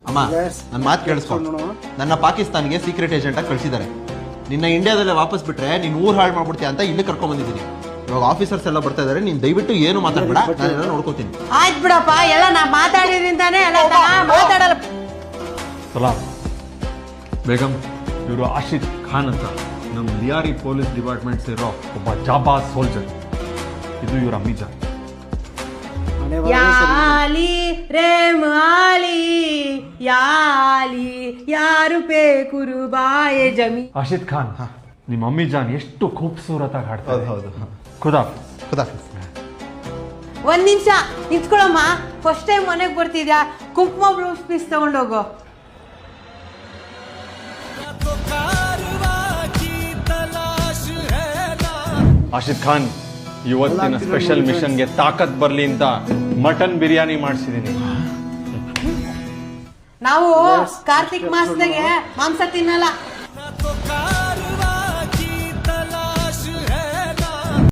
ಅಮ್ಮ ನನ್ನ ಮಾತು ಕೇಳಿಸ್ಕೊ. ನನ್ನ ಪಾಕಿಸ್ತಾನ್ಗೆ ಸೀಕ್ರೆಟ್ ಏಜೆಂಟ್ ಆಗಿ ಕಳಿಸಿದ್ದಾರೆ. ನಿನ್ನ ಇಂಡಿಯಾದಲ್ಲೇ ವಾಪಸ್ ಬಿಟ್ರೆ ನೀನು ಊರು ಹಾಳು ಮಾಡ್ಬಿಡ್ತೀಯ ಅಂತ ಇಲ್ಲಿ ಕರ್ಕೊಂಡ್ ಬಂದಿದ್ದೀನಿ. ಇವಾಗ ಆಫೀಸರ್ಸ್ ಎಲ್ಲ ಬರ್ತಾ ಇದಾರೆ, ನೀನು ದಯವಿಟ್ಟು ಏನು ಮಾತಾಡ್ಬೇಡ, ನಾನೆಲ್ಲ ನೋಡ್ಕೋತೀನಿ. ಆಯ್ತು ಬಿಡಪ್ಪ, ಎಲ್ಲ ನಾ ಮಾತಾಡಿದ್ರಿಂದಾನೇ ಎಲ್ಲ ಮಾತಾಡಲ್ಲ. ಸಲಾಮ್ ಬೇಗಂ, ಇವರು ಆಶಿತ್ ಖಾನ್ ಅಂತ ನಮ್ಮ ಲಿಯಾರಿ ಪೊಲೀಸ್ ಡಿಪಾರ್ಟ್ಮೆಂಟ್ ಸೇರೋ ಒಬ್ಬ ಜಾಬಾಜ್ ಸೋಲ್ಜರ್. ಇದು ಇವ್ರ ಅಮ್ಮಿಜಾ. ಯಾಲಿ ರೇಮ್ ಆಲಿ ಯಾಲಿ ಯಾರು ಪೇ ಕುರುಬಾಯೆ ಜಮಿ. ಆಶಿತ್ ಖಾನ್, ನಿಮ್ಮ ಅಮ್ಮಿ ಜಾನ್ ಎಷ್ಟು ಖೂಬ್ಸೂರತಾಗಿ ಹಾಡ್ತಾರೆ. ಹೌದು. ಖುದಾಫಿಸ್. ಒಂದ್ ನಿಮಿಷ ನಿಂತ್ಕೊಳಮ್ಮ. ಫಸ್ಟ್ ಟೈಮ್ ಮನೆಗೆ ಬರ್ತಿದ್ಯಾ, ಕುಂಕುಮ ಬ್ಲೌಸ್ ಪೀಸ್ ತಗೊಂಡೋಗು. ಆಶಿತ್ ಖಾನ್, ಇವತ್ತಿನ ಸ್ಪೆಷಲ್ ಮಿಷನ್ಗೆ ತಾಕತ್ ಬರ್ಲಿ ಅಂತ ಮಟನ್ ಬಿರಿಯಾನಿ ಮಾಡಿಸಿದೀನಿ. ನಾವು ಕಾರ್ತಿಕ್ ಮಾಸದಾಗೆ ಮಾಂಸ ತಿನ್ನಲ್ಲ.